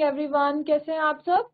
Morning everyone, कैसे हैं आप सब।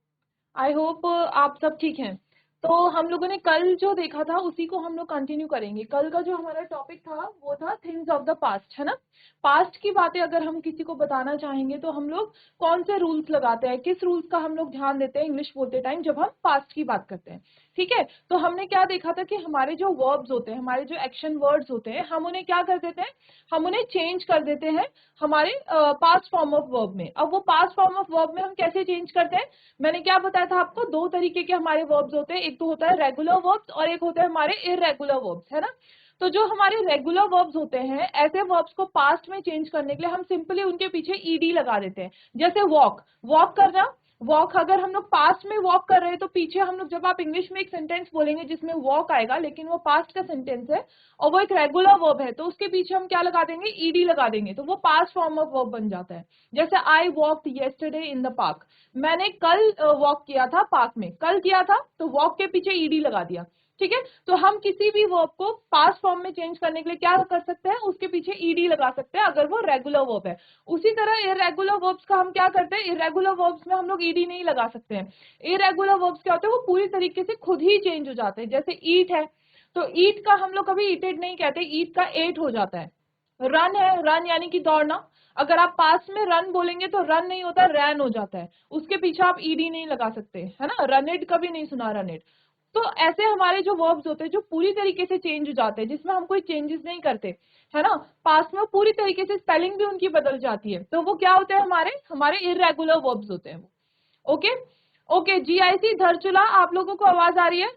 आई होप आप सब ठीक हैं। तो हम लोगों ने कल जो देखा था उसी को हम लोग कंटिन्यू करेंगे। कल का जो हमारा टॉपिक था वो था थिंग्स ऑफ द पास्ट, है ना। पास्ट की बातें अगर हम किसी को बताना चाहेंगे तो हम लोग कौन से रूल्स लगाते हैं, किस रूल्स का हम लोग ध्यान देते हैं इंग्लिश बोलते टाइम जब हम पास्ट की बात करते हैं। ठीक है, तो हमने क्या देखा था कि हमारे जो वर्ब्स होते हैं, हमारे जो एक्शन वर्ड्स होते हैं, हम उन्हें क्या कर देते हैं, हम उन्हें चेंज कर देते हैं हमारे पास्ट फॉर्म ऑफ वर्ब में। अब वो पास्ट फॉर्म ऑफ वर्ब में हम कैसे चेंज करते हैं, मैंने क्या बताया था आपको, दो तरीके के हमारे वर्ब्स होते हैं, एक तो होता है रेगुलर वर्ब्स और एक होता है हमारे इररेगुलर वर्ब्स, है ना। तो जो हमारे रेगुलर वर्ब्स होते हैं, ऐसे वर्ब्स को पास्ट में चेंज करने के लिए हम सिंपली उनके पीछे ईडी लगा देते हैं। जैसे वॉक, वॉक करना, वॉक अगर हम लोग पास्ट में वॉक कर रहे हैं तो पीछे हम लोग जब आप इंग्लिश में एक सेंटेंस बोलेंगे जिसमें वॉक आएगा लेकिन वो पास्ट का सेंटेंस है और वो एक रेगुलर वर्ब है, तो उसके पीछे हम क्या लगा देंगे, ईडी लगा देंगे, तो वो पास्ट फॉर्म ऑफ वर्ब बन जाता है। जैसे I walked yesterday in the park, मैंने कल वॉक किया था पार्क में, कल किया था तो वॉक के पीछे ईडी लगा दिया। ठीक है, तो हम किसी भी वर्ब को पास्ट फॉर्म में चेंज करने के लिए क्या कर सकते हैं, उसके पीछे ईडी लगा सकते हैं अगर वो रेगुलर वर्ब है। उसी तरह इररेगुलर वर्ब्स का हम क्या करते हैं, इररेगुलर वर्ब्स में हम लोग ईडी नहीं लगा सकते हैं। इररेगुलर वर्ब्स क्या होते हैं, वो पूरी तरीके से खुद ही चेंज हो जाते हैं। जैसे ईट है तो ईट का हम लोग कभी ईटेड नहीं कहते, ईट का एट हो जाता है। रन है, रन यानी कि दौड़ना, अगर आप पास में रन बोलेंगे तो रन नहीं होता, रैन हो जाता है, उसके पीछे आप ईडी नहीं लगा सकते, है ना। रनेड कभी नहीं सुना, रनेड। तो ऐसे हमारे जो वर्ब्स होते हैं जो पूरी तरीके से चेंज हो जाते हैं, जिसमें हम कोई चेंजेस नहीं करते, है ना, पास्ट में पूरी तरीके से स्पेलिंग भी उनकी बदल जाती है, तो वो क्या होते हैं, हमारे हमारे इररेगुलर वर्ब्स होते हैं वो। ओके ओके, जीआईसी धरचुला, आप लोगों को आवाज आ रही है,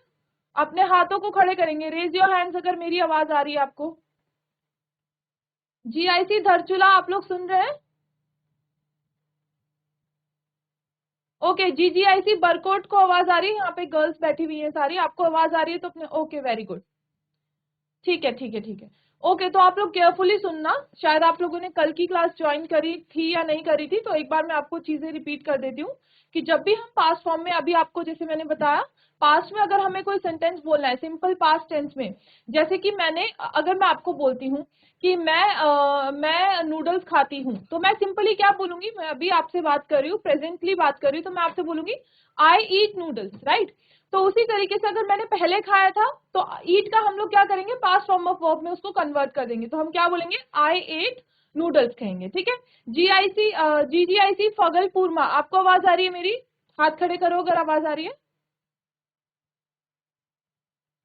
अपने हाथों को खड़े करेंगे, रेज योर हैंड्स अगर मेरी आवाज आ रही है आपको। जीआईसी धरचुला आप लोग सुन रहे हैं। ओके, जीजीआईसी बरकोट को आवाज आ रही है, यहाँ पे गर्ल्स बैठी हुई है सारी, आपको आवाज आ रही है तो अपने, ओके वेरी गुड, ठीक है ठीक है ठीक है। ओके, तो आप लोग केयरफुली सुनना, शायद आप लोगों ने कल की क्लास ज्वाइन करी थी या नहीं करी थी, तो एक बार मैं आपको चीजें रिपीट कर देती हूँ कि जब भी हम पास्ट फॉर्म में, अभी आपको जैसे मैंने बताया, पास्ट में अगर हमें कोई सेंटेंस बोलना है सिंपल पास्ट टेंस में, जैसे कि मैंने, अगर मैं आपको बोलती हूँ कि मैं नूडल्स खाती हूँ, तो मैं सिंपली क्या बोलूंगी, मैं अभी आपसे बात कर रही हूँ, प्रेजेंटली बात कर रही हूँ, तो मैं आपसे बोलूंगी आई ईट नूडल्स, राइट। तो उसी तरीके से अगर मैंने पहले खाया था तो ईट का हम लोग क्या करेंगे, पास्ट फॉर्म ऑफ वर्ब में उसको कन्वर्ट कर देंगे, तो हम क्या बोलेंगे, आई एट नूडल्स कहेंगे। ठीक है, जीआईसी जीजीआईसी फगलपुर में, आपको आवाज आ रही है मेरी, हाथ खड़े करो अगर आवाज आ रही है।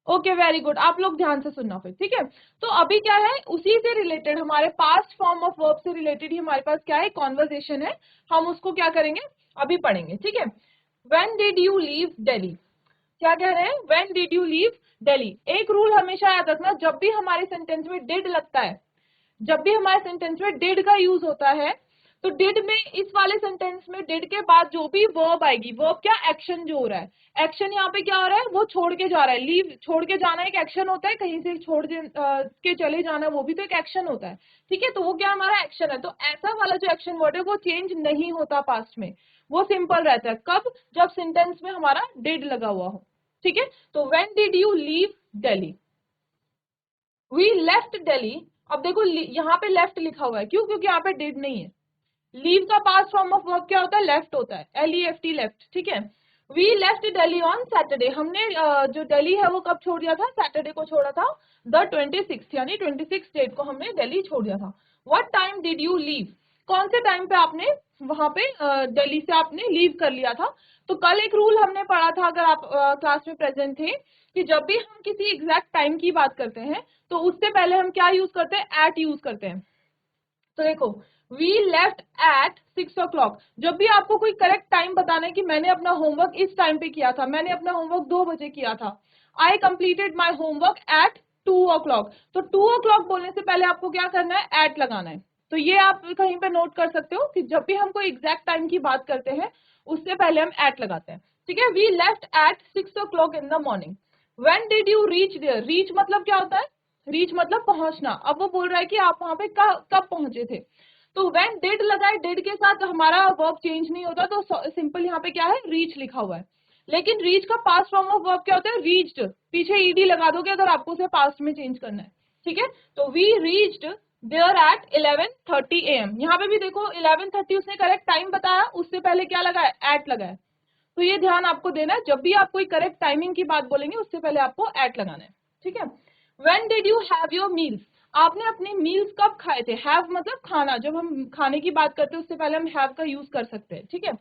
ओके वेरी गुड, आप लोग ध्यान से सुनना फिर, ठीक है। तो अभी क्या है, उसी से रिलेटेड, हमारे पास्ट फॉर्म ऑफ वर्ब से रिलेटेड ही हमारे पास क्या है, कॉन्वर्जेशन है, हम उसको क्या करेंगे, अभी पढ़ेंगे। ठीक है, when did you leave Delhi, क्या कह रहे हैं, when did you leave Delhi. एक रूल हमेशा याद रखना, जब भी हमारे सेंटेंस में डिड लगता है, जब भी हमारे सेंटेंस में डिड का यूज होता है, तो डिड में, इस वाले सेंटेंस में डिड के बाद जो भी वर्ब आएगी, वर्ब क्या, एक्शन जो हो रहा है, एक्शन यहाँ पे क्या हो रहा है, वो छोड़ के जा रहा है, लीव छोड़ के जाना एक एक्शन होता है, कहीं से के चले जाना वो भी तो एक एक्शन होता है। ठीक है, तो वो क्या हमारा एक्शन है, तो ऐसा वाला जो एक्शन वर्ड है वो चेंज नहीं होता पास्ट में, वो सिंपल रहता है, कब, जब सेंटेंस में हमारा डिड लगा हुआ हो। ठीक है, तो when did you leave Delhi, we left Delhi. अब देखो यहाँ पे लेफ्ट लिखा हुआ है, क्यों, क्योंकि यहाँ पे डिड नहीं है। लीव का पास्ट फॉर्म ऑफ वर्ब क्या होता है, लेफ्ट होता है, LEFT लेफ्ट। ठीक है, we left Delhi on Saturday, हमने जो दिल्ली है वो कब छोड़ दिया था, सैटरडे को छोड़ा था, द 26th, यानी 26 डेट को हमने दिल्ली छोड़ दिया था। What time did you leave, कौन से टाइम पे आपने वहां पे दिल्ली से आपने लीव कर लिया था। तो कल एक रूल हमने पढ़ा था, अगर आप क्लास में प्रेजेंट थे, कि जब भी हम किसी एग्जैक्ट टाइम की बात करते हैं तो उससे पहले हम क्या यूज करते हैं, एट यूज करते हैं। तो देखो, वी लेफ्ट एट 6 o'clock, जब भी आपको कोई करेक्ट टाइम बताना है कि मैंने अपना होमवर्क इस टाइम पे किया था, मैंने अपना होमवर्क 2 बजे किया था, I completed my homework eight 2 o'clock, तो 2 o'clock बोलने से पहले आपको क्या करना है, एट लगाना है। तो ये आप कहीं पे नोट कर सकते हो कि जब भी हम कोई एग्जैक्ट टाइम की बात करते हैं उससे पहले हम एट लगाते हैं। ठीक है, we left at 6 o'clock in the morning. When did you reach there, reach मतलब क्या होता है, रीच मतलब पहुंचना, अब वो बोल रहा है कि आप वहां पे कब पहुंचे थे। तो व्हेन डिड लगा है, डिड के साथ हमारा वर्ब चेंज नहीं होता, तो सिंपल यहाँ पे क्या है, रीच लिखा हुआ है। लेकिन रीच का पास्ट फॉर्म ऑफ वर्ब क्या होता है, रीच्ड, पीछे ईडी लगा दोगे अगर आपको उसे पास्ट में चेंज करना है। ठीक है, तो we reached there at 11:30 AM। यहाँ पे भी देखो 11:30 उसने करेक्ट टाइम बताया, उससे पहले क्या लगाया, एट लगाया। तो ये ध्यान आपको देना है, जब भी आप कोई करेक्ट टाइमिंग की बात बोलेंगे उससे पहले आपको एट लगाना है, ठीक है। When did you have your meals, आपने अपने मील्स कब खाए थे, हैव मतलब खाना, जब हम खाने की बात करते हैं उससे पहले हम हैव का यूज कर सकते हैं, ठीक है।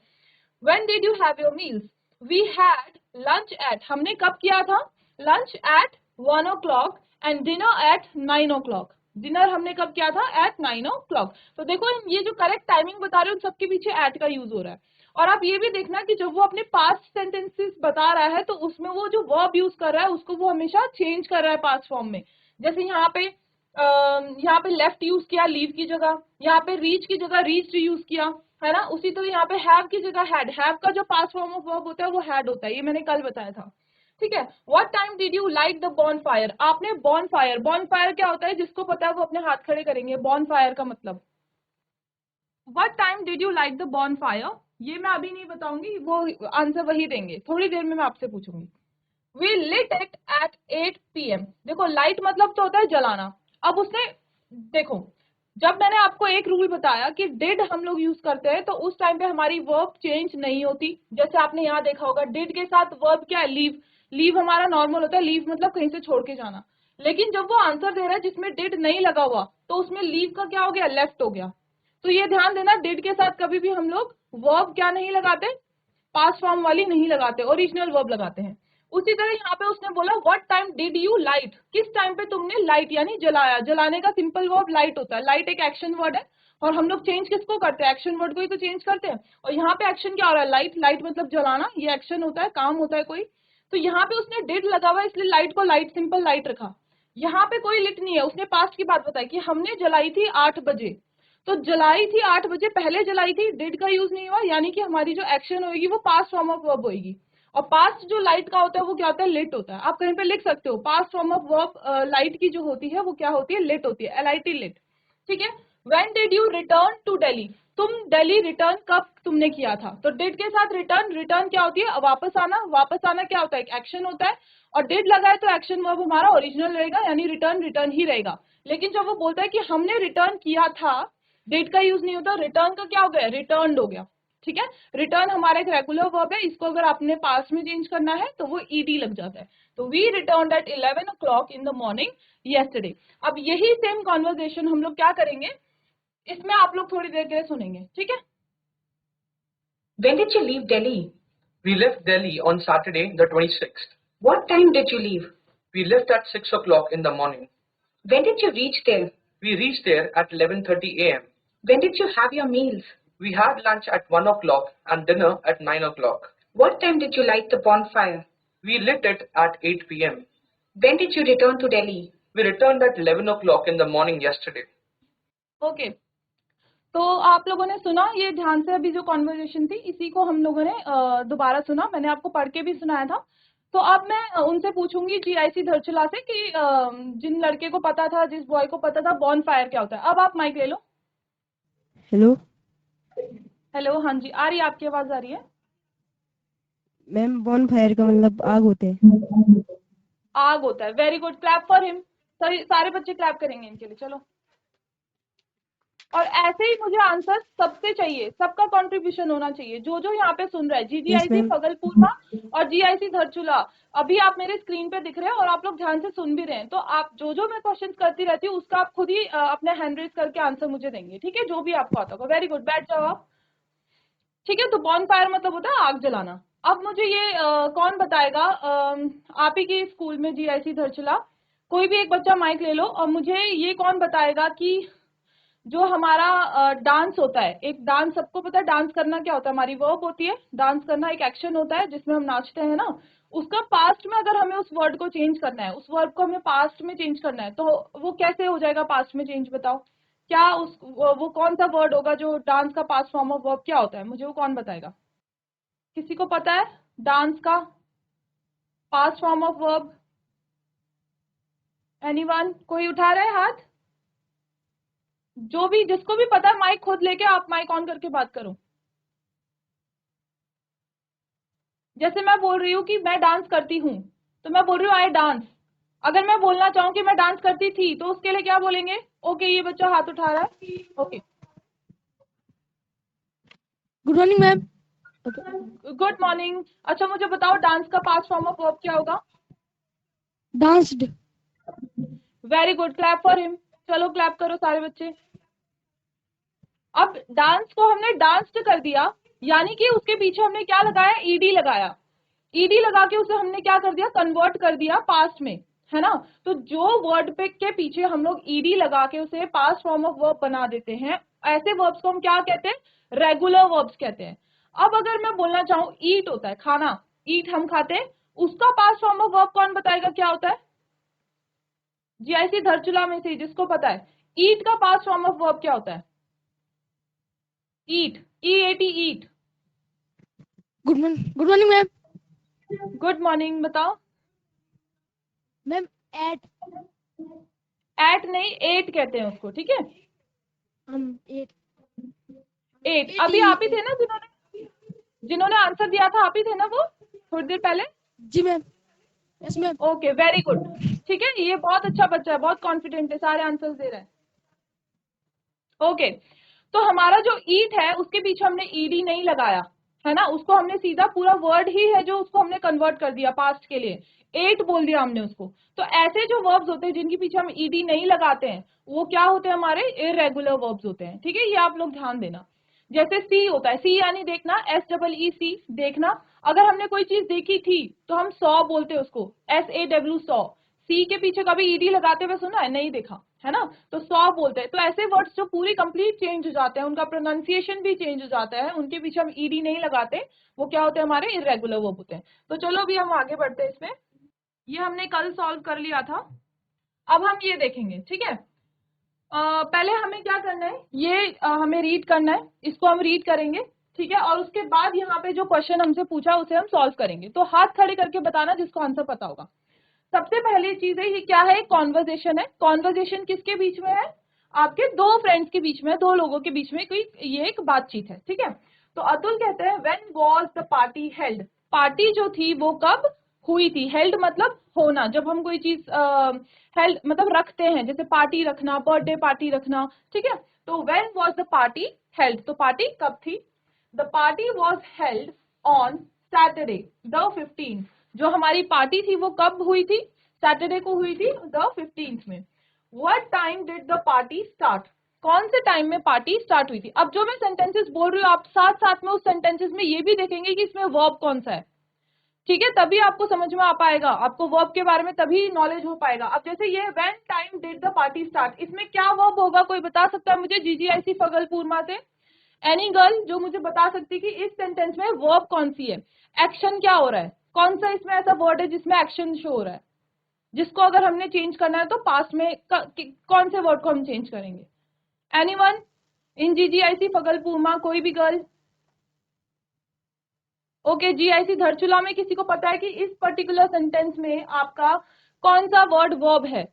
When did you have your meals, we had lunch at, हमने कब किया था lunch at 1 o'clock and dinner at 9 o'clock, dinner हमने कब किया था एट 9 o'clock। तो देखो ये जो करेक्ट टाइमिंग बता रहे हो उन सबके पीछे एट का यूज हो रहा है। और आप ये भी देखना कि जब वो अपने पास्ट सेंटेंसेस बता रहा है तो उसमें वो जो वर्ब यूज कर रहा है उसको वो हमेशा चेंज कर रहा है पास्ट फॉर्म में। जैसे यहाँ पे लेफ्ट यूज किया लीव की जगह, यहाँ पे रीच की जगह रीच यूज किया, है ना। उसी तरह यहाँ पे हैव की जगह हैव का जो पास्ट फॉर्म ऑफ वर्ब होता है वो हैड होता है, ये मैंने कल बताया था, ठीक है। What time did you light the bonfire, आपने बॉनफायर, बॉनफायर क्या होता है जिसको पता है वो अपने हाथ खड़े करेंगे, बॉनफायर का मतलब। What time did you light the bonfire, ये मैं अभी नहीं बताऊंगी, वो आंसर वही देंगे, थोड़ी देर में मैं आपसे पूछूंगी। We lit it at 8 PM, देखो लाइट मतलब तो होता है जलाना। अब उसने, देखो जब मैंने आपको एक रूल बताया कि डिड हम लोग यूज करते हैं तो उस टाइम पे हमारी वर्ब चेंज नहीं होती। जैसे आपने यहाँ देखा होगा डिड के साथ वर्ब क्या है, लीव, लीव हमारा नॉर्मल होता है, लीव मतलब कहीं से छोड़ के जाना। लेकिन जब वो आंसर दे रहा है जिसमें डिड नहीं लगा हुआ तो उसमें लीव का क्या हो गया, लेफ्ट हो गया। तो ये ध्यान देना, डिड के साथ कभी भी हम लोग वर्ब क्या नहीं लगाते, पास्ट फॉर्म वाली नहीं लगाते, ओरिजिनल वर्ब लगाते हैं। उसी तरह यहाँ पे उसने बोला what time did you light, किस टाइम पे तुमने लाइट यानी जलाया, जलाने का सिंपल वर्ब लाइट होता है, लाइट एक एक्शन वर्ड है और हम लोग चेंज किसको करते हैं, एक्शन वर्ड को ही तो चेंज करते हैं। और यहाँ पे एक्शन क्या हो रहा है, लाइट, लाइट मतलब जलाना, ये एक्शन होता है, काम होता है कोई। तो यहाँ पे उसने डिड लगा हुआ है इसलिए लाइट को लाइट, सिंपल लाइट रखा। यहाँ पे कोई लिट नहीं है, उसने पास्ट की बात बताई कि हमने जलाई थी 8 बजे। तो जलाई थी 8 बजे, पहले जलाई थी, डिड का यूज नहीं हुआ, यानी कि हमारी जो एक्शन होगी वो पास्ट फॉर्म ऑफ वर्ब होगी। और पास्ट जो लाइट का होता है वो क्या होता है, लेट होता है। आप कहीं पे लिख सकते हो past form of verb light की जो होती है वो क्या होती है, लेट होती है, LIT लेट, ठीक है। When did you return to Delhi, तुम दिल्ली रिटर्न कब तुमने किया था, तो डिड के साथ रिटर्न, रिटर्न क्या होती है, वापस आना, वापस आना क्या होता है, एक एक्शन होता है। और डिड लगा है तो एक्शन वर्ब हमारा ओरिजिनल रहेगा यानी रिटर्न, रिटर्न ही रहेगा। लेकिन जब वो बोलता है कि हमने रिटर्न किया था, डिड का यूज नहीं होता, रिटर्न का क्या हो गया, रिटर्न हो गया, ठीक है। रिटर्न हमारा एक रेगुलर वर्ब है, इसको अगर आपने पास्ट में चेंज करना है तो वो ed लग जाता है। तो we return at 11 o'clock in the morning yesterday। अब यही सेम कॉन्वर्जेशन हम लोग क्या करेंगे, इसमें आप लोग थोड़ी देर के लिए सुनेंगे, ठीक है। When did you leave Delhi? We left Delhi on Saturday, the 26th. What time did you leave? We left at 6 o'clock in the morning. When did you reach there? We reached there at 11:30 AM. When did you have your meals? We had lunch at 1 o'clock and dinner at 9 o'clock. What time did you light the bonfire? We lit it at 8 PM. When did you return to Delhi? We returned at 11 o'clock in the morning yesterday. Okay तो आप लोगों ने सुना, ये ध्यान से अभी जो कॉन्वर्जेशन थी इसी को हम लोगों ने दोबारा सुना, मैंने आपको पढ़ के भी सुनाया था। तो अब मैं उनसे पूछूंगी GIC धरचुला से कि जिन लड़के को पता था, जिस बॉय को पता था बॉन फायर क्या होता है। अब आप माइक ले लो। हेलो हेलो, हाँ जी आ रही है, आपकी आवाज आ रही है मैम। बॉन फायर का मतलब आग होते हैं। आग होता है, very good, clap for him. सारे बच्चे क्लैप करेंगे इनके लिए, चलो। और ऐसे ही मुझे आंसर सबसे चाहिए, सबका कंट्रीब्यूशन होना चाहिए, जो जो यहाँ पे सुन रहा है। GGIC ma'am. फगलपुरा और GIC धरचुला अभी आप मेरे स्क्रीन पे दिख रहे हैं और आप लोग ध्यान से सुन भी रहे हैं। तो आप जो जो मैं क्वेश्चन करती रहती हूँ उसका आप खुद ही अपने हैंड रेज करके आंसर मुझे देंगे, ठीक है, जो भी आपको आता होगा। वेरी गुड, बैठ जाओ आप, ठीक है। तो बॉन फायर मतलब होता है आग जलाना। अब मुझे ये कौन बताएगा, आप ही के स्कूल में GIC धरचुला, कोई भी एक बच्चा माइक ले लो और मुझे ये कौन बताएगा कि जो हमारा डांस होता है, एक डांस, सबको पता है डांस करना क्या होता है, हमारी वर्ब होती है, डांस करना एक एक्शन होता है जिसमें हम नाचते हैं ना। उसका पास्ट में अगर हमें उस वर्ड को चेंज करना है, उस वर्ब को हमें पास्ट में चेंज करना है, तो वो कैसे हो जाएगा पास्ट में चेंज, बताओ क्या वो कौन सा वर्ड होगा जो डांस का पास्ट फॉर्म ऑफ वर्ब क्या होता है, मुझे वो कौन बताएगा। किसी को पता है डांस का past form of verb? Anyone, कोई उठा रहा है हाथ? जो भी, जिसको भी पता है माइक खुद लेके आप माइक ऑन करके बात करो। जैसे मैं बोल रही हूँ कि मैं डांस करती हूँ, तो मैं बोल रही हूँ आई डांस। अगर मैं बोलना चाहूँ कि मैं डांस करती थी तो उसके लिए क्या बोलेंगे, ओके, ये बच्चा हाथ उठा रहा है। Okay, good morning ma'am. Good morning. अच्छा मुझे बताओ, डांस का पास्ट फॉर्म ऑफ वर्ब क्या होगा? Danced. Very good, clap for him. चलो क्लैप करो सारे बच्चे। अब डांस को हमने डांस्ड कर दिया, यानी कि उसके पीछे हमने क्या लगाया? ईडी लगाया। ईडी लगा के उसे हमने क्या कर दिया? कन्वर्ट कर दिया पास्ट में, है ना? तो जो वर्ड पे के पीछे हम लोग ईडी लगा के उसे पास्ट फॉर्म ऑफ वर्ब बना देते हैं, ऐसे वर्ब्स को हम क्या कहते हैं? रेगुलर वर्ब्स कहते हैं। अब अगर मैं बोलना चाहूं, ईट होता है खाना, ईट हम खाते हैं, उसका पास्ट फॉर्म ऑफ वर्ब कौन बताएगा क्या होता है? जीआईसी धरचुला में से जिसको पता है, ईट का पास्ट फॉर्म ऑफ वर्ब क्या होता है? Eat, E A T, eat. Good morning ma'am. Good morning, बताओ। Ma'am ate. एट नहीं, एट कहते हैं उसको, ठीक है? एट। एट। अभी आप ही थे ना जिन्होंने आंसर दिया था, आप ही थे ना वो थोड़ी देर पहले? जी ma'am. Yes ma'am. Okay, very good. ठीक है, ये बहुत अच्छा बच्चा है, बहुत कॉन्फिडेंट है, सारे आंसर्स दे रहा है। ओके, तो हमारा जो ईट है उसके पीछे हमने ईडी नहीं लगाया, है ना? उसको हमने सीधा पूरा वर्ड ही है जो उसको हमने कन्वर्ट कर दिया पास्ट के लिए, एट बोल दिया हमने उसको। तो ऐसे जो वर्ब्स होते हैं जिनके पीछे हम ईडी नहीं लगाते हैं, वो क्या होते हैं? हमारे इरेगुलर वर्ब्स होते हैं, ठीक है? ये आप लोग ध्यान देना। जैसे सी होता है, सी यानी देखना, SEE, देखना। अगर हमने कोई चीज देखी थी तो हम सॉ बोलते हैं उसको, SAW, सॉ। सी के पीछे कभी ईडी लगाते हुए सुना है? नहीं देखा, है ना? तो सॉ बोलते हैं। तो ऐसे वर्ड्स जो पूरी कंप्लीट चेंज हो जाते हैं, उनका प्रोनाउंसिएशन भी चेंज हो जाता है, उनके पीछे हम ईडी नहीं लगाते, वो क्या होते हैं? हमारे इरेगुलर वर्ब होते हैं। तो चलो अभी हम आगे बढ़ते हैं इसमें। ये हमने कल सॉल्व कर लिया था, अब हम ये देखेंगे, ठीक है? पहले हमें क्या करना है? ये हमें रीड करना है, इसको हम रीड करेंगे, ठीक है? और उसके बाद यहाँ पे जो क्वेश्चन हमसे पूछा उसे हम सॉल्व करेंगे। तो हाथ खड़े करके बताना जिसको आंसर पता होगा। सबसे पहली चीज है, ये क्या है? कॉन्वर्जेशन है। कॉन्वर्जेशन किसके बीच में है? आपके दो फ्रेंड्स के बीच में, दो लोगों के बीच में कोई ये एक बातचीत है, ठीक है? तो अतुल कहते हैं, when was the party held? Party जो थी वो कब हुई थी? हेल्ड मतलब होना, जब हम कोई चीज हेल्ड मतलब रखते हैं, जैसे पार्टी रखना, बर्थडे पार्टी रखना, ठीक है? तो when was the party held, तो पार्टी कब थी? The party was held on Saturday the 15th। जो हमारी पार्टी थी वो कब हुई थी? सैटरडे को हुई थी, द 15th में। What time did the party start? कौन से टाइम में पार्टी स्टार्ट हुई थी? अब जो मैं सेंटेंसेस बोल रही हूँ, आप साथ साथ में उस सेंटेंसेस में ये भी देखेंगे कि इसमें वर्ब कौन सा है, ठीक है? तभी आपको समझ में आ पाएगा, आपको वर्ब के बारे में तभी नॉलेज हो पाएगा। अब जैसे ये when time did the party start, इसमें क्या वर्ब होगा? कोई बता सकता है मुझे? जीजीआईसी फगलपुरमा से एनी गर्ल जो मुझे बता सकती कि इस सेंटेंस में वर्ब कौन सी है, एक्शन क्या हो रहा है, कौन सा इसमें ऐसा वर्ड है जिसमें एक्शन शो हो रहा है, जिसको अगर हमने चेंज करना है तो पास्ट में कौन से वर्ड को हम चेंज करेंगे? एनीवन इन जीजीआईसी फगलपुरमा, कोई भी गर्ल? ओके, जीआईसी धरचुला में किसी को पता है कि इस पर्टिकुलर सेंटेंस में आपका कौन सा वर्ड वर्ब है?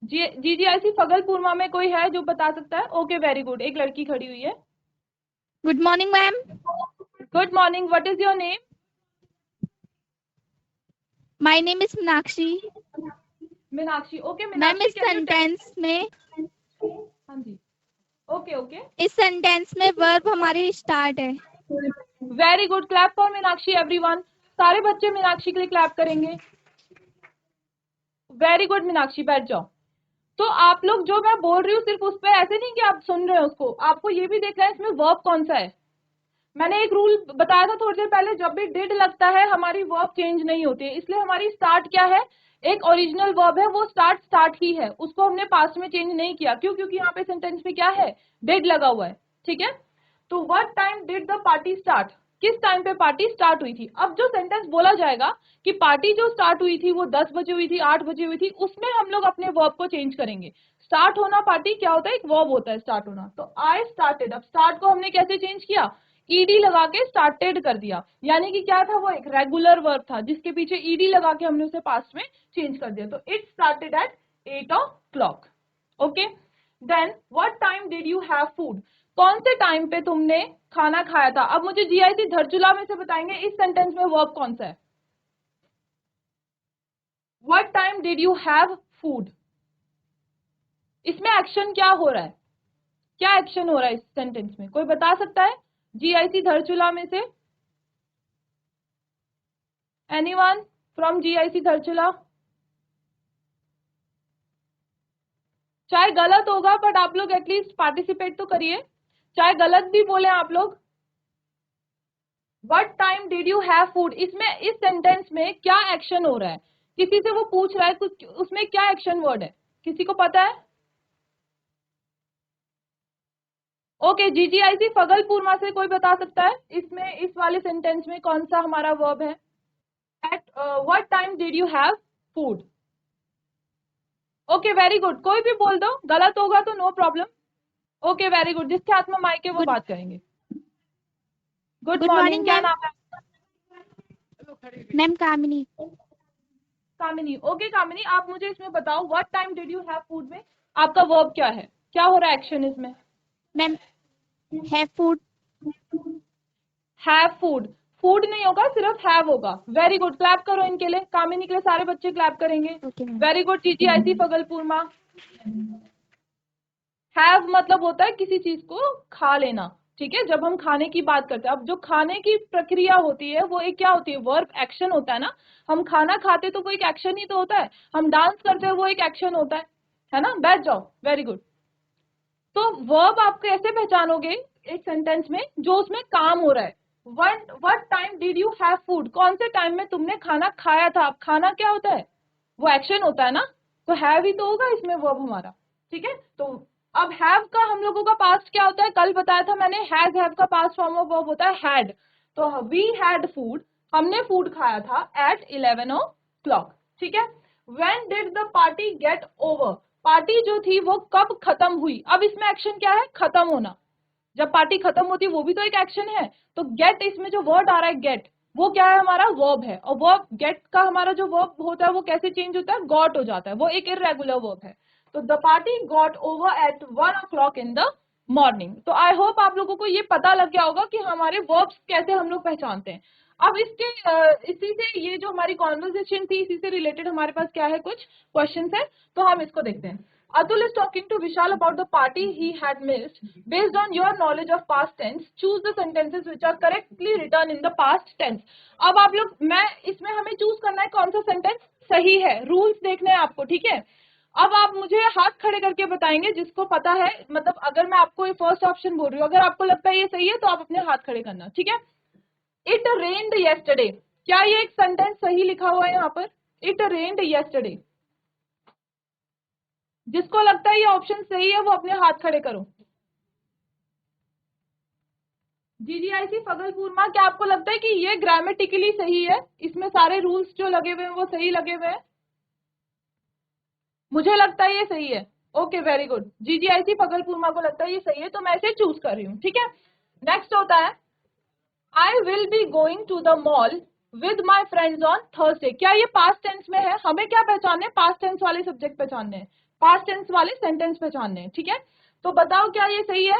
जीजीआईसी फगलपुरमा में कोई है जो बता सकता है? ओके, वेरी गुड, एक लड़की खड़ी हुई है। Good morning, ma'am. Good morning, what is your name? My name is Meenakshi. Meenakshi. Okay Ma'am, Meenakshi, इस sentence में हाँ जी, ओके ओके, इस sentence में verb हमारी start है. Very good, clap for Meenakshi everyone. सारे बच्चे मीनाक्षी के लिए क्लैप करेंगे। वेरी गुड मीनाक्षी, बैठ जाओ। तो आप लोग जो मैं बोल रही हूँ सिर्फ उस पर ऐसे नहीं कि आप सुन रहे हो उसको, आपको ये भी देखना है इसमें वर्ब कौन सा है। मैंने एक रूल बताया था थोड़ी देर पहले, जब भी डिड लगता है हमारी वर्ब चेंज नहीं होती है, इसलिए हमारी स्टार्ट क्या है? एक ओरिजिनल वर्ब है, वो स्टार्ट ही है, उसको हमने पास्ट में चेंज नहीं किया। क्यों? क्योंकि यहाँ पे सेंटेंस में क्या है? डिड लगा हुआ है, ठीक है? तो what time did the party start? किस टाइम पे पार्टी स्टार्ट हुई थी? अब जो सेंटेंस बोला जाएगा कि पार्टी जो स्टार्ट हुई थी वो 10 बजे हुई थी, 8 बजे हुई थी, उसमें हम लोग अपने वर्ब को चेंज करेंगे। स्टार्ट होना पार्टी क्या होता है? एक वर्ब होता है स्टार्ट होना। तो आई स्टार्टेड, अब स्टार्ट को हमने कैसे चेंज किया? ईडी लगा के स्टार्टेड कर दिया, यानी कि क्या था? वो एक रेगुलर वर्ब था जिसके पीछे ईडी लगा के हमने उसे पास्ट में चेंज कर दिया। तो it started at 8 o'clock। Okay, then what time did you have food? कौन से टाइम पे तुमने खाना खाया था? अब मुझे जीआईसी धरचुला में से बताएंगे इस सेंटेंस में वर्ब कौन सा है? What time did you have food? इसमें एक्शन क्या हो रहा है, क्या एक्शन हो रहा है इस सेंटेंस में, कोई बता सकता है? जीआईसी धारचूला में से एनीवन फ्रॉम जीआईसी धारचूला? चाहे गलत होगा बट आप लोग एटलीस्ट पार्टिसिपेट तो करिए, चाहे गलत भी बोले आप लोग। What time did you have food, इसमें इस सेंटेंस में क्या एक्शन हो रहा है? किसी से वो पूछ रहा है कुछ, उसमें क्या एक्शन वर्ड है, किसी को पता है? ओके, जीजीआईसी फगलपुरमा से कोई बता सकता है इसमें, इस वाले सेंटेंस में कौन सा हमारा वर्ब है? At what time did you have food. Okay very good, कोई भी बोल दो, गलत होगा तो no problem. Okay very good, जिसके हाथ में माइक है वो बात करेंगे। गुड Good मॉर्निंग, morning, क्या ma'am. नाम है? मैम कामिनी। कामिनी। ओके कामिनी, आप मुझे इसमें बताओ what time did you have food में आपका वर्ब क्या है, क्या हो रहा है एक्शन इसमें? Ma'am have food. Have food, food नहीं होगा, सिर्फ हैव होगा। वेरी गुड, क्लैप करो इनके लिए, कामिनी के लिए सारे बच्चे क्लैप करेंगे। Okay ma'am. Very good GGIC फगलपुरमा। हैव मतलब होता है किसी चीज को खा लेना, ठीक है, जब हम खाने की बात करते हैं। अब जो खाने की प्रक्रिया होती है वो एक क्या होती है, वर्ब एक्शन होता है ना। हम खाना खाते तो वो एक एक्शन ही तो होता है, हम डांस करते हैं वो एक एक्शन होता है ना। बैठ जाओ, वेरी गुड। तो वर्ब आप कैसे पहचानोगे एक सेंटेंस में, जो उसमें काम हो रहा है। What time did you have food, कौन से टाइम में तुमने खाना खाया था। अब खाना क्या होता है, वो एक्शन होता है ना, तो हैव ही तो होगा इसमें वर्ब हमारा, ठीक है। तो अब हैव का हम लोगों का पास्ट क्या होता है, कल बताया था मैंने, हैज हैव का पास्ट फॉर्म ऑफ वर्ब होता है हैड। तो वी हैड फूड, हमने फूड खाया था एट 11 o'clock, ठीक है। When did the party get over, party जो थी वो कब खत्म हुई। अब इसमें एक्शन क्या है, खत्म होना। जब पार्टी खत्म होती है वो भी तो एक एक्शन है। तो गेट, इसमें जो वर्ड आ रहा है गेट, वो क्या है हमारा, वर्ब है। और वर्ब गेट का हमारा जो वर्ब होता है वो कैसे चेंज होता है, गॉट हो जाता है, वो एक इर्रेगुलर वर्ब है। तो the party got over at 1 o'clock in the morning. तो आई होप आप लोगों को ये पता लग गया होगा कि हमारे वर्ब्स कैसे हम लोग पहचानते हैं। अब इसके इसी से, ये जो हमारी कॉन्वर्सेशन थी इसी से रिलेटेड हमारे पास क्या है, कुछ क्वेश्चंस है, तो हम इसको देखते हैं। Atul is talking to Vishal about the party he had missed. Based on your knowledge of past tense, choose the sentences which are correctly written in the past tense. अब आप लोग, मैं इसमें हमें चूज करना है कौन सा सेंटेंस सही है, रूल्स देखने हैं आपको, ठीक है। अब आप मुझे हाथ खड़े करके बताएंगे जिसको पता है, मतलब अगर मैं आपको ये फर्स्ट ऑप्शन बोल रही हूँ, अगर आपको लगता है ये सही है तो आप अपने हाथ खड़े करना, ठीक है। इट रेन्ड येस्टरडे, क्या ये एक सेंटेंस सही लिखा हुआ है यहाँ पर, इट रेन्ड येस्टरडे? जिसको लगता है ये ऑप्शन सही है वो अपने हाथ खड़े करो। जीजीआईसी फगलपुरमा, क्या आपको लगता है कि ये ग्रामेटिकली सही है, इसमें सारे रूल्स जो लगे हुए हैं वो सही लगे हुए हैं? मुझे लगता है ये सही है। ओके वेरी गुड, जीजीआईसी फगलपुरमा को लगता है ये सही है, तो मैं इसे चूज कर रही हूँ, ठीक है। नेक्स्ट होता है, I will be going to the mall with my friends on Thursday. क्या ये पास्ट टेंस में है, हमें क्या पहचानने, पास्ट टेंस वाले सब्जेक्ट पहचानने हैं, पास्ट टेंस वाले सेंटेंस पहचानने हैं, ठीक है। तो बताओ क्या ये सही है?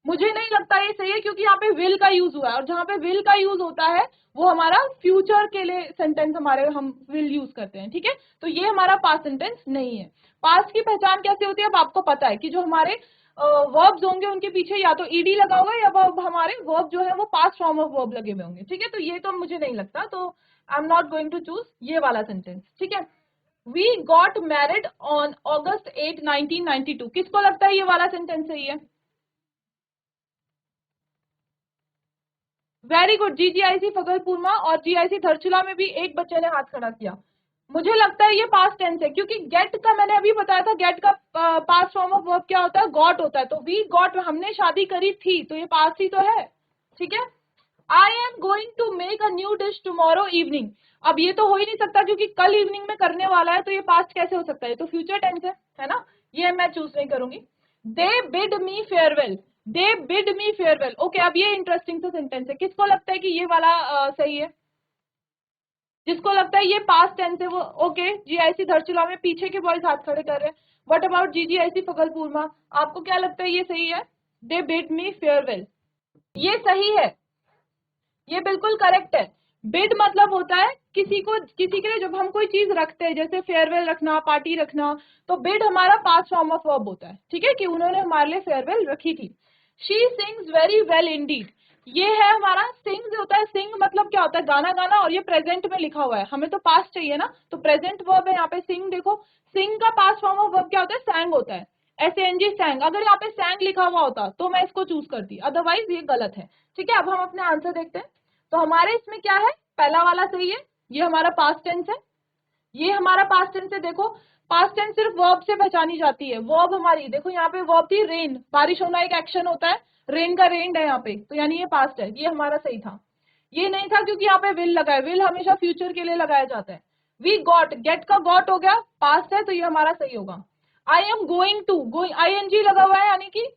मुझे नहीं लगता ये सही है, क्योंकि यहाँ पे विल का यूज हुआ है, और जहाँ पे विल का यूज होता है वो हमारा फ्यूचर के लिए सेंटेंस हमारे, हम विल यूज करते हैं, ठीक है। तो ये हमारा पास्ट सेंटेंस नहीं है। पास्ट की पहचान कैसे होती है, अब आपको पता है कि जो हमारे वर्ब्स होंगे उनके पीछे या तो ईडी लगा होगा, या वर्ब हमारे वर्ब जो है वो पास्ट फॉर्म ऑफ वर्ब लगे हुए होंगे, ठीक है। तो ये तो मुझे नहीं लगता, तो I am not going to choose ये वाला सेंटेंस, ठीक है। We got married on August 8, 1992, किसको लगता है ये वाला सेंटेंस सही है? वेरी गुड, जीजीआईसी फगलपुरमा और जीआईसी धरचूला में भी एक बच्चे ने हाथ खड़ा किया। मुझे लगता है ये पास्ट टेंस है, क्योंकि गेट का मैंने अभी बताया था, गेट का पास्ट फॉर्म ऑफ वर्ब क्या होता है, गॉट होता है। तो वी गॉट, हमने शादी करी थी, तो ये पास्ट ही तो है, ठीक है। I am going to make a new dish tomorrow evening, अब ये तो हो ही नहीं सकता क्योंकि कल इवनिंग में करने वाला है, तो ये पास्ट कैसे हो सकता है, ये तो फ्यूचर टेंस है ना, ये मैं चूज नहीं करूंगी। दे बिड मी फेयरवेल, दे बिड मी फेयरवेल। ओके, अब ये इंटरेस्टिंग सा सेंटेंस है, किसको लगता है कि ये वाला सही है? जिसको लगता है ये पास्ट टेंस है वो ओके। जीआईसी धरचूला में पीछे के बॉयज हाथ खड़े कर रहे हैं। व्हाट अबाउट जीजीआईसी फगलपुरमा, आपको क्या लगता है ये सही है? दे बिड मी फेयरवेल, ये सही है, ये बिल्कुल करेक्ट है। बिड मतलब होता है किसी के लिए जब हम कोई चीज रखते हैं, जैसे फेयरवेल रखना, पार्टी रखना, तो बिड हमारा पास्ट फॉर्म ऑफ वर्ब होता है, ठीक है, कि उन्होंने हमारे लिए फेयरवेल रखी थी। She sings very well Indeed, ये है हमारा सिंग्स होता है। सिंग मतलब क्या होता है, गाना गाना, और ये प्रेजेंट में लिखा हुआ है, हमें तो पास्ट चाहिए ना, तो प्रेजेंट वर्ब है यहाँ पे सिंग। देखो सिंग का पास्ट फॉर्म ऑफ वर्ब क्या होता है, सैंग होता है, SANG सैंग। अगर यहाँ पे सैंग लिखा हुआ होता तो मैं इसको चूज करती, अदरवाइज ये गलत है, ठीक है। अब हम अपने आंसर देखते हैं। तो हमारे इसमें क्या है, पहला वाला सही है, ये हमारा पास्ट टेंस है, ये हमारा पास्ट टेंस है। देखो पास्ट टेंस सिर्फ वर्ब से पहचानी जाती है। वर्ब हमारी देखो यहाँ पे वर्ब थी रेन, बारिश होना एक एक्शन होता है, रेन का रेन्ड है यहाँ पे, तो यानी ये पास्ट है, ये हमारा सही था। ये नहीं था क्योंकि यहाँ पे विल लगा है, विल हमेशा फ्यूचर के लिए लगाया जाता है। वी गॉट, गेट का गॉट हो गया, पास्ट है, तो ये हमारा सही होगा। I am going to, going ING लगा हुआ है, यानी कि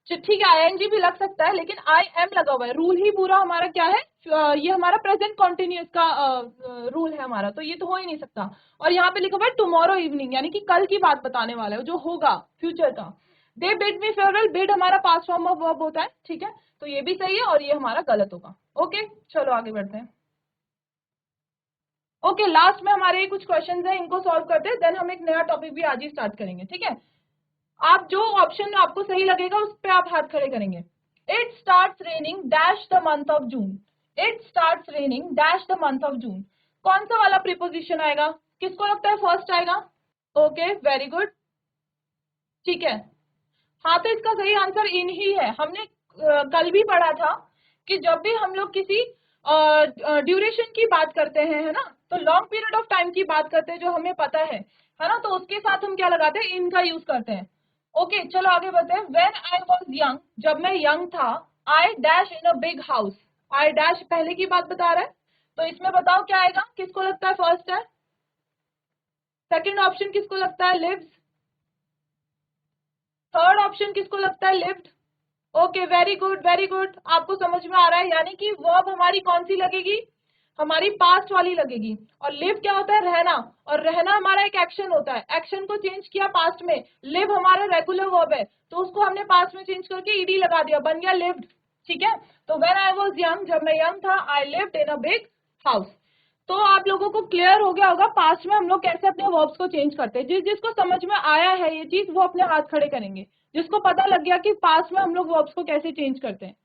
ठीक है ING भी लग सकता है, लेकिन आई एम लगा हुआ है। रूल ही पूरा हमारा क्या है, ये हमारा प्रेजेंट कॉन्टिन्यूअस का रूल है हमारा, तो ये तो हो ही नहीं सकता। और यहाँ पे लिखा हुआ है टुमारो इवनिंग, यानी कि कल की बात बताने वाला है, जो होगा फ्यूचर का। दे बिड मी फेयरवेल, बिड हमारा पास्ट फॉर्म ऑफ वर्ब होता है, ठीक है, तो ये भी सही है और ये हमारा गलत होगा। ओके चलो आगे बढ़ते हैं। ओके लास्ट में हमारे कुछ क्वेश्चंस हैं, इनको सॉल्व करते हैं, देन हम एक नया टॉपिक भी आज ही स्टार्ट करेंगे, ठीक है। आप जो ऑप्शन आपको सही लगेगा उस पे आप हाथ खड़े करेंगे। It starts raining dash the month of June, it starts raining dash the month of June, कौन सा वाला प्रीपोजिशन आएगा, किसको लगता है फर्स्ट आएगा? ओके वेरी गुड, ठीक है। हाँ तो इसका सही आंसर इन ही है। हमने कल भी पढ़ा था कि जब भी हम लोग किसी ड्यूरेशन की बात करते हैं, है ना, तो लॉन्ग पीरियड ऑफ टाइम की बात करते हैं जो हमें पता है ना, तो उसके साथ हम क्या लगाते हैं, इन का यूज करते हैं। ओके चलो आगे बढ़ते हैं। व्हेन आई वाज यंग, जब मैं यंग था, I dash in a big house, I dash पहले की बात बता रहा है, तो इसमें बताओ क्या आएगा, किसको लगता है फर्स्ट है? सेकंड ऑप्शन किसको लगता है, लिव्स। थर्ड ऑप्शन किसको लगता है, lived. Okay very good very good, आपको समझ में आ रहा है, यानी कि वर्ब हमारी कौन सी लगेगी, हमारी पास्ट वाली लगेगी। और लिव क्या होता है, रहना, और रहना हमारा एक एक्शन होता है, एक्शन को चेंज किया पास्ट में। लिव हमारा रेगुलर वर्ब है, तो उसको हमने पास्ट में चेंज करके ईडी लगा दिया, बन गया लिव्ड, ठीक है। तो व्हेन आई वाज यंग, जब मैं यंग था, I lived in a big house. तो आप लोगों को क्लियर हो गया होगा पास्ट में हम लोग कैसे अपने वर्ब्स को चेंज करते हैं। जिसको समझ में आया है ये चीज, वो अपने हाथ खड़े करेंगे, जिसको पता लग गया कि पास्ट में हम लोग वर्ब्स को कैसे चेंज करते हैं।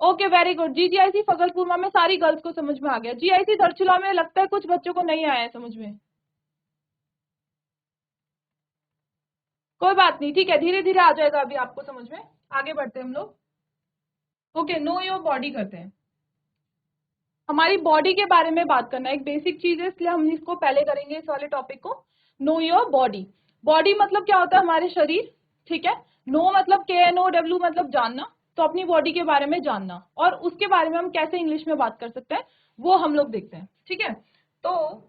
Okay very good. GGIC फगलपुरमा में सारी गर्ल्स को समझ में आ गया। GIC धरचुला में लगता है कुछ बच्चों को नहीं आया है समझ में, कोई बात नहीं, ठीक है, धीरे धीरे आ जाएगा अभी आपको समझ में। आगे बढ़ते हैं हम लोग। ओके नो योर बॉडी करते हैं। हमारी बॉडी के बारे में बात करना एक बेसिक चीज है, इसलिए हम इसको पहले करेंगे, इस वाले टॉपिक को। नो योर बॉडी, बॉडी मतलब क्या होता है, हमारे शरीर, ठीक है। नो मतलब KNOW मतलब जानना, तो अपनी बॉडी के बारे में जानना, और उसके बारे में हम कैसे इंग्लिश में बात कर सकते हैं वो हम लोग देखते हैं, ठीक है। तो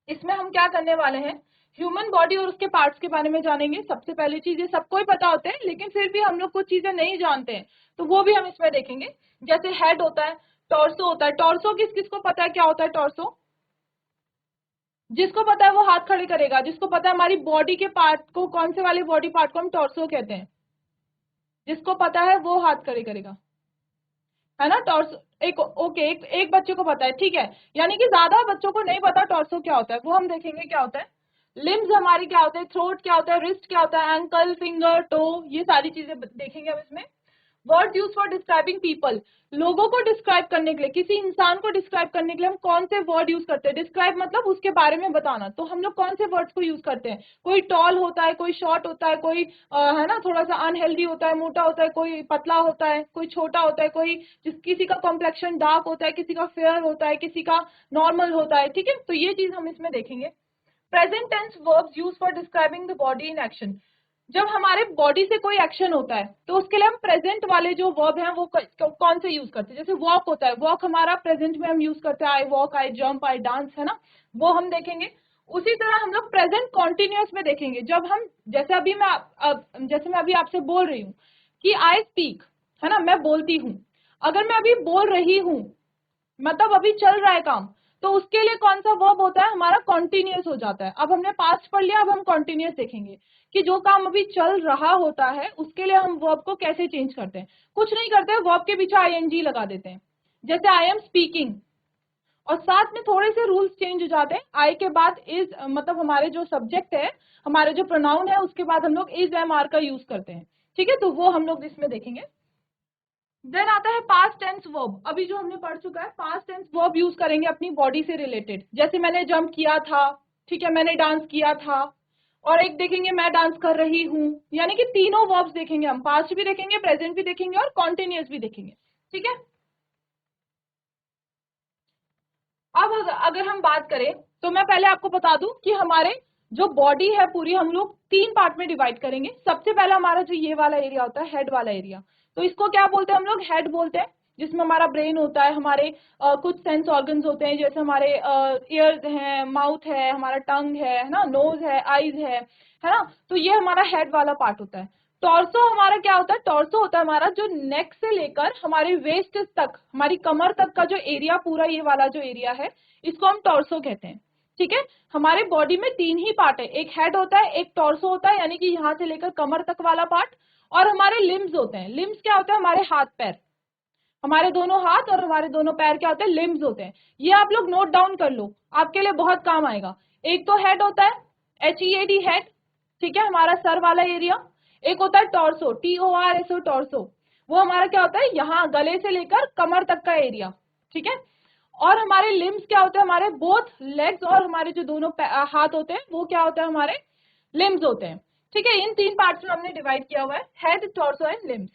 इसमें हम क्या करने वाले हैं, ह्यूमन बॉडी और उसके पार्ट्स के बारे में जानेंगे। सबसे पहली चीज, ये सबको ही पता होते हैं, लेकिन फिर भी हम लोग कुछ चीजें नहीं जानते हैं, तो वो भी हम इसमें देखेंगे। जैसे हेड होता है, टॉर्सो होता है। टॉर्सो किस किस को पता है क्या होता है टॉर्सो? जिसको पता है वो हाथ खड़े करेगा, जिसको पता है हमारी बॉडी के पार्ट को, कौन से वाले बॉडी पार्ट को हम टॉर्सो कहते हैं, जिसको पता है वो हाथ खड़े करेगा, है ना। टॉर्सो ओके एक बच्चे को पता है, ठीक है, यानी कि ज्यादा बच्चों को नहीं पता टॉर्सो क्या होता है, वो हम देखेंगे क्या होता है। लिम्स हमारी क्या होते हैं, थ्रोट क्या होता है, रिस्ट क्या होता है, एंकल, फिंगर, टो, ये सारी चीजें देखेंगे हम इसमें। Word use for describing people, लोगों को डिस्क्राइब करने के लिए, किसी इंसान को डिस्क्राइब करने के लिए हम कौन से वर्ड यूज करते हैं। डिस्क्राइब मतलब उसके बारे में बताना, तो हम लोग कौन से वर्ड्स को यूज करते हैं। कोई टॉल होता है, कोई शॉर्ट होता है, कोई है ना थोड़ा सा अनहेल्दी होता है, मोटा होता है, कोई पतला होता है, कोई छोटा होता है, कोई किसी का कॉम्प्लेक्शन डार्क होता है, किसी का फेयर होता है, किसी का नॉर्मल होता है, ठीक है। तो ये चीज हम इसमें देखेंगे। Present tense verbs use for describing the body in action, जब हमारे बॉडी से कोई एक्शन होता है तो उसके लिए हम प्रेजेंट वाले जो वर्ब हैं वो कौन से यूज करते हैं। जैसे वॉक होता है, वॉक हमारा प्रेजेंट में हम यूज करते हैं, I walk, I jump, I dance, है ना, वो हम देखेंगे। उसी तरह हम लोग प्रेजेंट कॉन्टिन्यूअस में देखेंगे, जब हम जैसे मैं अभी आपसे बोल रही हूँ कि आई स्पीक, है ना, मैं बोलती हूँ। अगर मैं अभी बोल रही हूँ मतलब अभी चल रहा है काम, तो उसके लिए कौन सा वर्ब होता है, हमारा कॉन्टिन्यूअस हो जाता है। अब हमने पास्ट पढ़ लिया, अब हम कॉन्टिन्यूअस देखेंगे कि जो काम अभी चल रहा होता है उसके लिए हम वर्ब को कैसे चेंज करते हैं। कुछ नहीं करते, वर्ब के पीछे ING लगा देते हैं। जैसे आई एम स्पीकिंग, और साथ में थोड़े से रूल्स चेंज हो जाते हैं। आई के बाद इज, मतलब हमारे जो सब्जेक्ट है, हमारे जो प्रोनाउन है, उसके बाद हम लोग इज एम आर का यूज करते हैं, ठीक है, तो वो हम लोग इसमें देखेंगे। देन आता है पास्ट टेंस वर्ब। अभी जो हमने पढ़ चुका है, पास्ट टेंस वर्ब यूज करेंगे अपनी बॉडी से रिलेटेड, जैसे मैंने जंप किया था, ठीक है, मैंने डांस किया था, और एक देखेंगे मैं डांस कर रही हूँ, यानी कि तीनों वर्ब्स देखेंगे हम, पास्ट भी देखेंगे, प्रेजेंट भी देखेंगे और कॉन्टिन्यूअस भी देखेंगे, ठीक है। अब अगर हम बात करें तो मैं पहले आपको बता दूं कि हमारे जो बॉडी है पूरी, हम लोग 3 पार्ट में डिवाइड करेंगे। सबसे पहला हमारा जो ये वाला एरिया होता है, हेड वाला एरिया, तो इसको क्या बोलते हैं हम लोग, हेड बोलते हैं, जिसमें हमारा ब्रेन होता है, हमारे कुछ सेंस ऑर्गन्स होते हैं, जैसे हमारे ईयर्स हैं, माउथ है, हमारा टंग है ना, नोज है, आईज है ना, तो ये हमारा हेड वाला पार्ट होता है। टॉर्सो हमारा क्या होता है, टॉर्सो होता है हमारा जो नेक से लेकर हमारे वेस्ट तक, हमारी कमर तक का जो एरिया, पूरा ये वाला जो एरिया है, इसको हम टॉर्सो कहते हैं, ठीक है। हमारे बॉडी में 3 ही पार्ट है, एक हेड होता है, एक टॉर्सो होता है, यानी कि यहाँ से लेकर कमर तक वाला पार्ट, और हमारे लिम्स होते हैं। लिम्स क्या होता है, हमारे हाथ पैर, हमारे दोनों हाथ और हमारे दोनों पैर क्या होते हैं, लिम्स होते हैं। ये आप लोग नोट डाउन कर लो, आपके लिए बहुत काम आएगा। एक तो हेड होता है, HEAD हेड, ठीक है, हमारा सर वाला एरिया। एक होता है टॉर्सो, TORSO टॉर्सो, वो हमारा क्या होता है, यहाँ गले से लेकर कमर तक का एरिया, ठीक है। और हमारे लिम्स क्या होते हैं, हमारे बोथ लेग्स और हमारे जो दोनों हाथ होते हैं, वो क्या होता है, हमारे लिम्स होते हैं, ठीक है। इन 3 पार्ट्स में हमने डिवाइड किया हुआ है, हेड, टॉर्सो एंड लिम्स।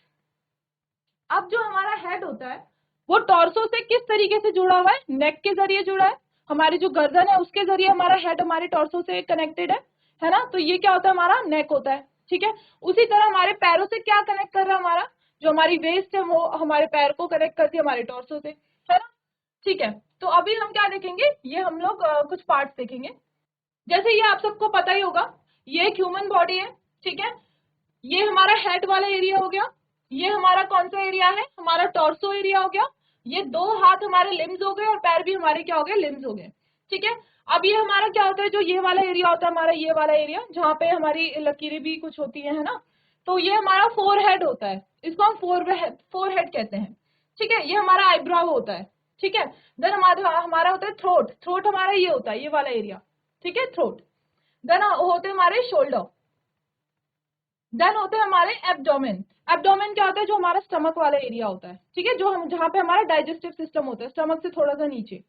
अब जो हमारा हेड होता है वो टॉर्सो से किस तरीके से जुड़ा हुआ है, नेक के जरिए जुड़ा है, हमारी जो गर्दन है उसके जरिए हमारा हेड हमारे टॉर्सो से कनेक्टेड है ना, तो ये क्या होता है, हमारा नेक होता है, ठीक है। उसी तरह हमारे पैरों से क्या कनेक्ट कर रहा है, हमारा जो हमारी वेस्ट है वो हमारे पैर को कनेक्ट करती है हमारे टॉर्सो से, है ना, ठीक है। तो अभी हम क्या देखेंगे, ये हम लोग कुछ पार्ट्स देखेंगे। जैसे ये आप सबको पता ही होगा, ये एक ह्यूमन बॉडी है, ठीक है, ये हमारा हेड वाला एरिया हो गया, ये हमारा कौन सा एरिया है, हमारा टॉर्सो एरिया हो गया, ये 2 हाथ हमारे लिम्स हो गए और पैर भी हमारे क्या हो गए, लिम्स हो गए, ठीक है। अब ये हमारा क्या होता है, जो ये वाला एरिया होता है हमारा, ये वाला एरिया जहाँ पे हमारी लकीरें भी कुछ होती है ना, तो ये हमारा फोरहेड होता है, इसको हम फोरहेड कहते हैं, ठीक है। ये हमारा आईब्राउ होता है, ठीक है। देन हमारा होता है थ्रोट, थ्रोट हमारा ये होता है, ये वाला एरिया, ठीक है, थ्रोट। देन होते हैं हमारे शोल्डर। देन होते हैं हमारे एब्डोमेन। एब्डोमेन क्या होता है, जो हमारा स्टमक वाला एरिया होता है, ठीक है, जो हम जहाँ पे हमारा डाइजेस्टिव सिस्टम होता है, स्टमक से थोड़ा सा नीचे,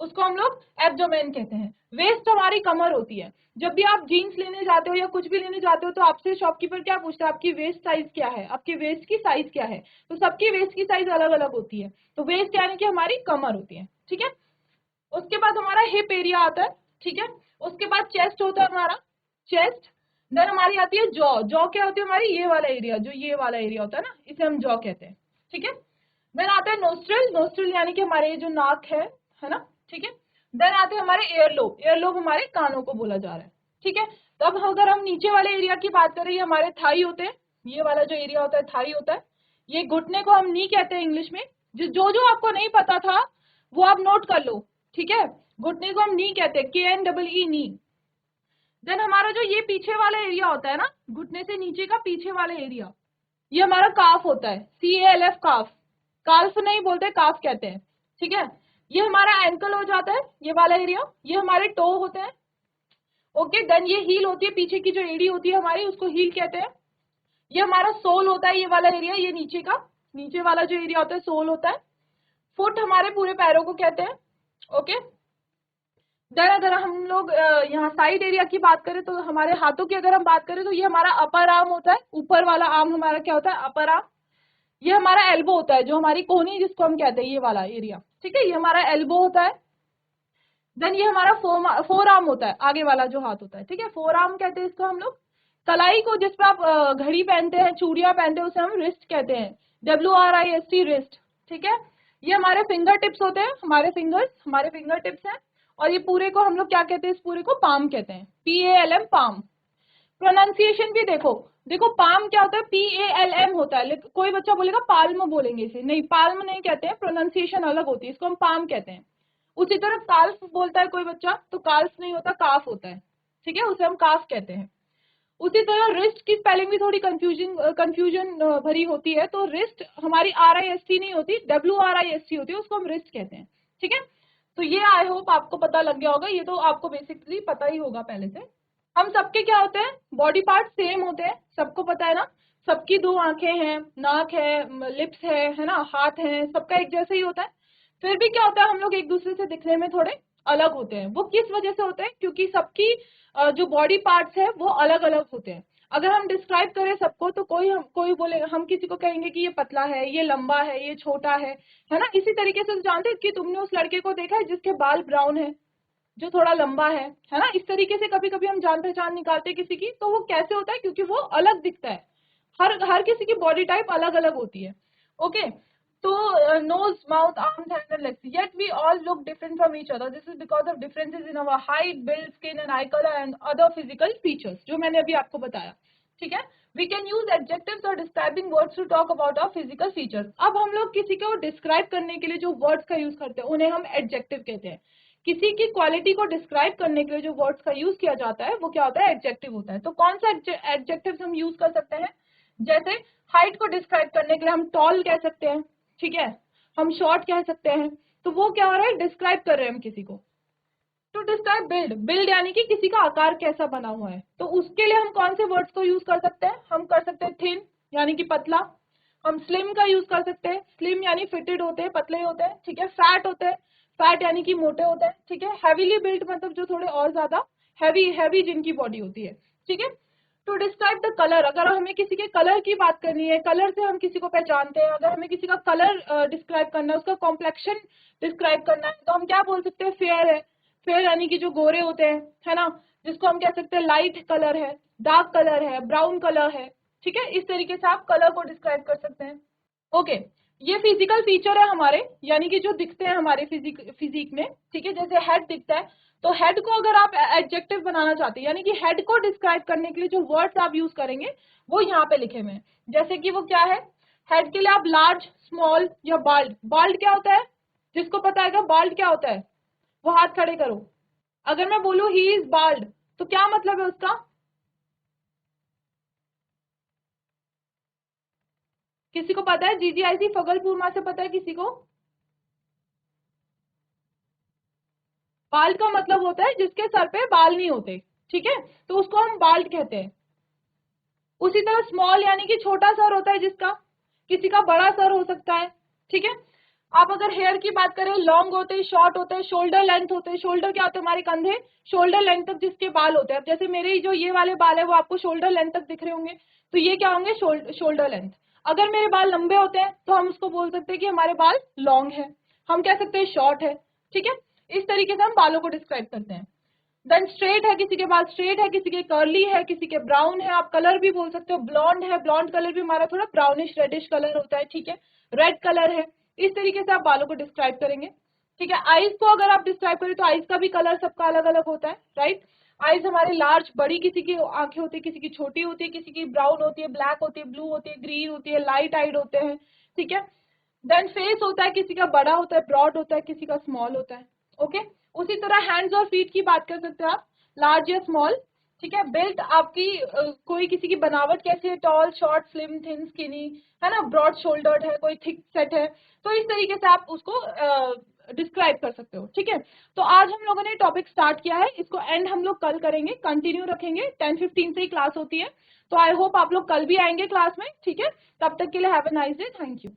उसको हम लोग एब्डोमेन कहते हैं। वेस्ट हमारी कमर होती है। जब भी आप जीन्स लेने जाते हो या कुछ भी लेने जाते हो तो आपसे शॉपकीपर क्या पूछता है, आपकी वेस्ट साइज क्या है, आपकी वेस्ट की साइज क्या है, तो सबकी वेस्ट की साइज अलग अलग होती है, तो वेस्ट यानी कि हमारी कमर होती है, ठीक है। उसके बाद हमारा हिप एरिया आता है, ठीक है। उसके बाद चेस्ट होता है हमारा, चेस्ट। देन हमारी आती है जॉ। जॉ क्या होती है हमारी, ये वाला एरिया, जो ये वाला एरिया होता है ना, इसे हम जॉ कहते हैं, ठीक है। देन आता है नोस्ट्रिल। नोस्ट्रिल यानी कि हमारे ये जो नाक है ना, ठीक है। देन आते हैं हमारे एयरलोब। एयरलोब हमारे कानों को बोला जा रहा है, ठीक है। तो अब अगर हम नीचे वाले एरिया की बात करें, ये हमारे थाई होते हैं, ये वाला जो एरिया होता है थाई होता है। ये घुटने को हम नी कहते हैं इंग्लिश में। जो जो आपको नहीं पता था वो आप नोट कर लो, ठीक है। घुटने को हम नी कहते हैं, KNEE, नी। देन हमारा जो ये पीछे वाला एरिया होता है ना, घुटने से नीचे का पीछे वाला एरिया, ये हमारा काफ होता है, CALF, काफ। काल्फ नहीं बोलते, काफ कहते हैं, ठीक है। ये हमारा एंकल हो जाता है, ये वाला एरिया। ये हमारे टो होते हैं, ओके। देन ये हील होती है, पीछे की जो एड़ी होती है हमारी, उसको हील कहते हैं। ये हमारा सोल होता है, ये वाला एरिया, ये नीचे का, नीचे वाला जो एरिया होता है सोल होता है। फुट हमारे पूरे पैरों को कहते हैं, ओके। देन अगर हम लोग यहाँ साइड एरिया की बात करें तो हमारे हाथों की अगर हम बात करें तो ये हमारा अपर आर्म होता है, ऊपर वाला आर्म हमारा क्या होता है, अपर आर्म। ये हमारा एल्बो होता है, जो हमारी कोहनी जिसको हम कहते हैं, ये वाला एरिया, ठीक है, ये हमारा एल्बो होता है। देन ये हमारा फोर आर्म होता है, आगे वाला जो हाथ होता है, ठीक है, फोर आर्म कहते हैं इसको हम लोग। कलाई को जिस पे आप घड़ी पहनते हैं, चूड़ियां पहनते हैं, उसे हम रिस्ट कहते हैं, WRIST, रिस्ट, ठीक है। ये हमारे फिंगर टिप्स होते हैं, हमारे फिंगर्स, हमारे फिंगर टिप्स हैं। और ये पूरे को हम लोग क्या कहते हैं, इस पूरे को पाम कहते हैं, PALM, पाम। प्रोनाउंसिएशन भी देखो, देखो पाम क्या होता है, PALM होता है, कोई बच्चा बोलेगा पाल्म बोलेंगे इसे, नहीं, पाल्म नहीं कहते हैं, प्रोनाउंसिएशन अलग होती है, इसको हम पाम कहते हैं। उसी तरह काल्फ बोलता है कोई बच्चा, तो काल्फ नहीं होता, काफ होता है, ठीक है, उसे हम काफ कहते हैं। उसी तरह रिस्ट की स्पेलिंग भी थोड़ी कंफ्यूजन भरी होती है, तो रिस्ट हमारी RIST नहीं होती, WRIST होती है, उसको हम रिस्ट कहते हैं, ठीक है। तो ये आई होप आपको पता लग गया होगा, ये तो आपको बेसिकली पता ही होगा पहले से। हम सबके क्या होते हैं, बॉडी पार्ट सेम होते हैं, सबको पता है ना, सबकी 2 आंखें हैं, नाक है, लिप्स है ना, हाथ है, सबका एक जैसा ही होता है। फिर भी क्या होता है, हम लोग एक दूसरे से दिखने में थोड़े अलग होते हैं। वो किस वजह से होते हैं, क्योंकि सबकी जो बॉडी पार्ट्स है वो अलग अलग होते हैं। अगर हम डिस्क्राइब करें सबको तो कोई बोलेगा, हम किसी को कहेंगे कि ये पतला है, ये लंबा है, ये छोटा है ना। इसी तरीके से जानते हैं कि तुमने उस लड़के को देखा है जिसके बाल ब्राउन है, जो थोड़ा लंबा है ना। इस तरीके से कभी कभी हम जान पहचान निकालते हैं किसी की, तो वो कैसे होता है, क्योंकि वो अलग दिखता है। हर किसी की बॉडी टाइप अलग अलग होती है। ओके, तो nose, mouth, arms, hands and legs, yet we all look different from each other. This is because of differences in our height, build, skin and eye color and other physical features, जो मैंने अभी आपको बताया। ठीक है, we can use adjectives or describing words to talk about our physical features. अब हम लोग किसी को डिस्क्राइब करने के लिए जो वर्ड्स का यूज करते हैं उन्हें हम एडजेक्टिव कहते हैं। किसी की क्वालिटी को डिस्क्राइब करने के लिए जो वर्ड्स का यूज किया जाता है वो क्या होता है, एडजेक्टिव होता है। तो कौन सा एडजेक्टिव्स हम यूज कर सकते हैं, जैसे हाइट को डिस्क्राइब करने के लिए हम टॉल कह सकते हैं, ठीक है, हम शॉर्ट कह सकते हैं। तो वो क्या हो रहा है, डिस्क्राइब कर रहे हैं हम किसी को। टू डिस्क्राइब बिल्ड, बिल्ड यानी कि किसी का आकार कैसा बना हुआ है, तो उसके लिए हम कौन से वर्ड्स को यूज कर सकते हैं, हम कर सकते हैं थिन यानी कि पतला, हम स्लिम का यूज कर सकते हैं, स्लिम यानी फिटेड होते हैं, पतले होते हैं, ठीक है, फैट होते हैं, फैट यानी कि मोटे होते हैं, ठीक है, हैवीली बिल्ड मतलब जो थोड़े और ज्यादा हैवी जिनकी बॉडी होती है, ठीक है। टू डिस्क्राइब द कलर, अगर हमें किसी के कलर की बात करनी है, कलर से हम किसी को पहचानते हैं, अगर हमें किसी का कलर डिस्क्राइब करना है, उसका कॉम्प्लेक्शन डिस्क्राइब करना है, तो हम क्या बोल सकते हैं, फेयर है, फेयर यानी कि जो गोरे होते हैं, है ना, जिसको हम कह सकते हैं लाइट कलर है, डार्क कलर है, ब्राउन कलर है, ठीक है। इस तरीके से आप कलर को डिस्क्राइब कर सकते हैं। ओके, ये फिजिकल फीचर है हमारे, यानी कि जो दिखते हैं हमारे फिजिक में, ठीक है। जैसे हेड दिखता है, तो हेड को अगर आप एडजेक्टिव बनाना चाहते हैं, यानी कि हेड को डिस्क्राइब करने के लिए जो वर्ड्स आप यूज करेंगे वो यहाँ पे लिखे हुए हैं। जैसे कि वो क्या है, हेड के लिए आप लार्ज, स्मॉल या बाल्ड। बाल्ड क्या होता है, जिसको पता है बाल्ड क्या होता है वो हाथ खड़े करो। अगर मैं बोलूं ही इज बाल्ड, तो क्या मतलब है उसका, किसी को पता है, जीजीआईसी फगलपुर में से पता है किसी को? बाल्ड का मतलब होता है जिसके सर पे बाल नहीं होते, ठीक है, तो उसको हम बाल्ड कहते हैं। उसी तरह स्मॉल यानी कि छोटा सर होता है जिसका, किसी का बड़ा सर हो सकता है, ठीक है। आप अगर हेयर की बात करें, लॉन्ग होते हैं, शॉर्ट होते हैं, शोल्डर लेंथ होते हैं। शोल्डर क्या होते हैं, हमारे कंधे, शोल्डर लेंथ तक जिसके बाल होते हैं। अब जैसे मेरे जो ये वाले बाल है वो आपको शोल्डर लेंथ तक दिख रहे होंगे, तो ये क्या होंगे, शोल्डर लेंथ। अगर मेरे बाल लंबे होते हैं तो हम उसको बोल सकते हैं कि हमारे बाल लॉन्ग है, हम कह सकते हैं शॉर्ट है, ठीक है। इस तरीके से हम बालों को डिस्क्राइब करते हैं। देन स्ट्रेट है, किसी के बाल स्ट्रेट है, किसी के कर्ली है, किसी के ब्राउन है। आप कलर भी बोल सकते हो, ब्लॉन्ड है, ब्लॉन्ड कलर भी हमारा थोड़ा ब्राउनिश रेडिश कलर होता है, ठीक है, रेड कलर है। इस तरीके से आप बालों को डिस्क्राइब करेंगे, ठीक है। आईज को अगर आप डिस्क्राइब करें तो आईज का भी कलर सबका अलग अलग होता है, राइट। आईज हमारे लार्ज, बड़ी किसी की आंखें होती है, किसी की छोटी होती है, किसी की ब्राउन होती है, ब्लैक होती है, ब्लू होती है, ग्रीन होती है, लाइट आइड होते हैं, ठीक है। देन फेस होता है, किसी का बड़ा होता है, ब्रॉड होता है, किसी का स्मॉल होता है, ओके। उसी तरह हैंड्स और फीट की बात कर सकते हैं आप, लार्ज या स्मॉल, ठीक है। बिल्ट आपकी कोई किसी की बनावट कैसी है, tall, short, slim, thin, skinny, है ना, ब्रॉड शोल्डर्ड है, कोई थिक सेट है, तो इस तरीके से आप उसको डिस्क्राइब कर सकते हो, ठीक है। तो आज हम लोगों ने टॉपिक स्टार्ट किया है, इसको एंड हम लोग कल करेंगे, कंटिन्यू रखेंगे। 10:15 से ही क्लास होती है, तो आई होप आप लोग कल भी आएंगे क्लास में, ठीक है। तब तक के लिए have a nice day, thank you.